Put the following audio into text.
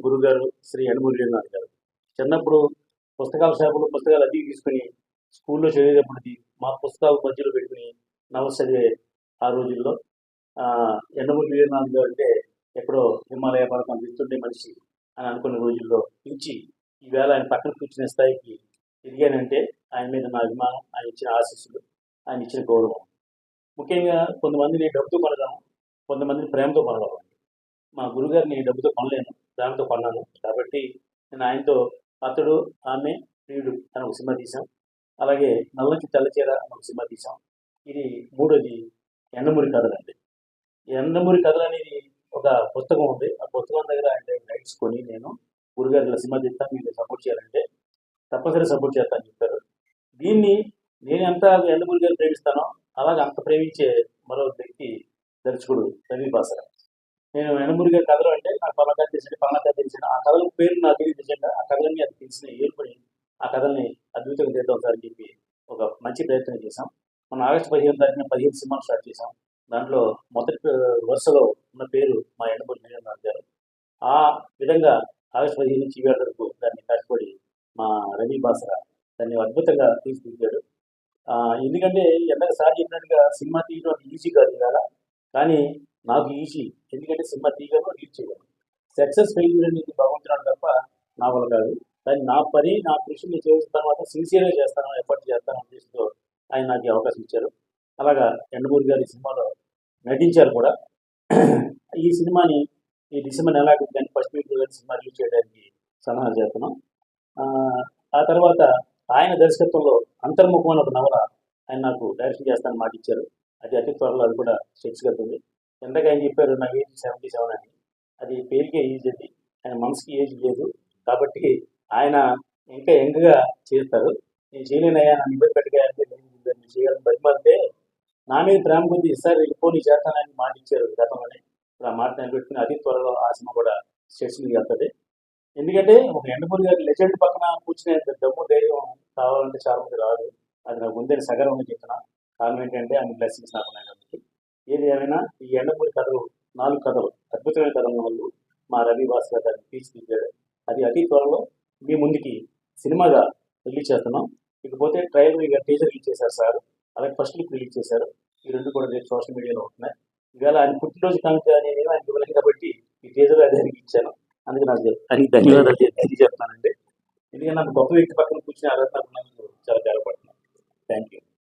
గురుగారు శ్రీ యనమూరి గారు. చిన్నప్పుడు పుస్తకాల షాపులో పుస్తకాలు అద్దెకి తీసుకొని స్కూల్లో చదివేటప్పటికి మా పుస్తకాల మధ్యలో పెట్టుకుని నవల చదివే ఆ రోజుల్లో యనమూరి వీరేంద్రనాథ్ గారు అంటే ఎక్కడో హిమాలయ పర్వతం విస్తుండే మనిషి అని అనుకున్న రోజుల్లో నుంచి ఈవేళ ఆయన పక్కన కూర్చునే స్థాయికి ఎదిగానంటే ఆయన మీద నా అభిమానం, ఆయన ఇచ్చిన ఆశీస్సులు, ఆయన ఇచ్చిన గౌరవం. ముఖ్యంగా కొంతమందిని డబ్బుతో కొనగలను, కొంతమందిని ప్రేమతో కొనగలను. మా గురుగారిని డబ్బుతో కొనలేను, ప్రేమతో కొన్నాను. కాబట్టి నేను ఆయనతో అతడు, ఆమె, ప్రియుడు అని ఒక సినిమా తీసాం. అలాగే నల్లంకి తెల్లచీర అని ఒక సినిమా తీసాం. ఇది మూడోది ఎండమూరి కథలు అండి. ఎండమూరి కథలు అనేది ఒక పుస్తకం ఉంది. ఆ పుస్తకం దగ్గర ఆయన రైట్స్ కొని నేను గురుగారు ఇలా సినిమా తీస్తాను, మీరు సపోర్ట్ చేయాలంటే తప్పనిసరి సపోర్ట్ చేస్తానని చెప్పారు. దీన్ని నేను ఎంత ఎండమూరి గారు ప్రేమిస్తానో అలాగే అంత ప్రేమించే మరో వ్యక్తి దర్శకుడు రవి బాసర. నేను ఎండమూరి గారి కథలు అంటే నాకు పలానా తెలిసిన ఆ కథల పేరు నాకు తెలియదు నిజంగా. ఆ కథలన్నీ అది తెలిసిన ఏర్పడి ఆ కథల్ని అద్భుతంగా చేద్దాం సార్ అని చెప్పి ఒక మంచి ప్రయత్నం చేశాం. మన ఆగస్టు 15 తారీఖున 15 సినిమాలు స్టార్ట్ చేశాం. దాంట్లో మొదటి వరుసలో ఉన్న పేరు మా ఎండమూరి వీరేంద్రనాథ్ గారు. ఆ విధంగా ఆగస్టు 15 నుంచి ఈవేళ వరకు దాన్ని కష్టపడి మా రవి బాసర దాన్ని అద్భుతంగా తీర్చిదిద్దాడు. ఎందుకంటే ఎందాక సార్ చెప్పినట్టుగా సినిమా తీయడం ఈజీ కాదు ఇవాళ, కానీ నాకు ఈజీ. ఎందుకంటే సినిమా తీయగలను, రీచ్ చేయగలను. సక్సెస్ ఫెయిల్యూర్ అనేది భగవంతుడు తప్ప నా వల్ల కాదు. కానీ నా పని, నా కృషి నేను చేసిన తర్వాత సిన్సియర్గా చేస్తాను, ఎఫర్ట్ చేస్తాను ఉద్దేశంతో ఆయన నాకు అవకాశం ఇచ్చారు. అలాగా ఎండమూరి గారి సినిమాలో నటించారు కూడా. ఈ సినిమాని ఈ డిసెంబర్ నెలకు కానీ ఫస్ట్ వీక్ సినిమా రిలీజ్ చేయడానికి సన్నాహాలు చేస్తున్నాం. ఆ తర్వాత ఆయన దర్శకత్వంలో అంతర్ముఖం అనే ఒక నవల ఆయన నాకు డైరెక్షన్ చేస్తానని మాట ఇచ్చారు. అది అతి త్వరలో అది కూడా స్టెప్స్కి వెళ్తుంది. ఎంతగా ఆయన చెప్పారు నా ఏజ్ 77 అని. అది పేరుకే ఏజ్ అది, ఆయన మనసుకి ఏజ్ లేదు. కాబట్టి ఆయన ఇంకా యంగ్గా చేస్తారు. నేను చేయలేనయ్యా, నన్ను ఇబ్బంది పెట్టగాయంటే నేను చేయాలని బతిమాలితే నా మీద ప్రేమ కొద్ది ఈసారి వెళ్ళిపోయి చేస్తానని మాట ఇచ్చారు గతంలోనే. ఇప్పుడు ఆ మాట నిలబెట్టుకుని అతి త్వరలో ఆ సినిమా కూడా స్టెప్స్ మీద వెళ్తుంది. ఎందుకంటే ఒక ఎండమూరి గారి లెజెండ్ పక్కన కూర్చునే దమ్ము ధైర్యం కావాలంటే చాలా మంది రాదు. అది నాకు ముందే సగర్వంగా చెప్తున్నా. కారణం ఏంటంటే ఆయన బ్లెస్సింగ్స్ నాకు ఉన్నాయి కాబట్టి. ఏది ఏమైనా ఈ ఎండమూరి కథలు 4 కథలు అద్భుతమైన కథల వాళ్ళు మా రవి భాస్కర్ గారిని తీర్చిదిద్దాడు. అది అతి త్వరలో మీ ముందుకి సినిమాగా రిలీజ్ చేస్తున్నాం. ఇకపోతే ట్రైలర్ ఇక టీజర్ రిలీజ్ చేశారు సార్, అలాగే ఫస్ట్ లుక్ రిలీజ్ చేశారు. ఈ రెండు కూడా రేపు సోషల్ మీడియాలో ఉంటున్నాయి. ఇవాళ ఆయన పుట్టినరోజు కనుక నేను ఆయన ఇవ్వలేదు కాబట్టి ఈ టీజర్ అదే ఇచ్చాను. అందుకే నాకు ధన్యవాదాలు తెలియజేస్తానండి. ఎందుకంటే నాకు గొప్ప వ్యక్తి పక్కన కూర్చుని అర్హత చాలా గర్వపడుతున్నాను. Thank you.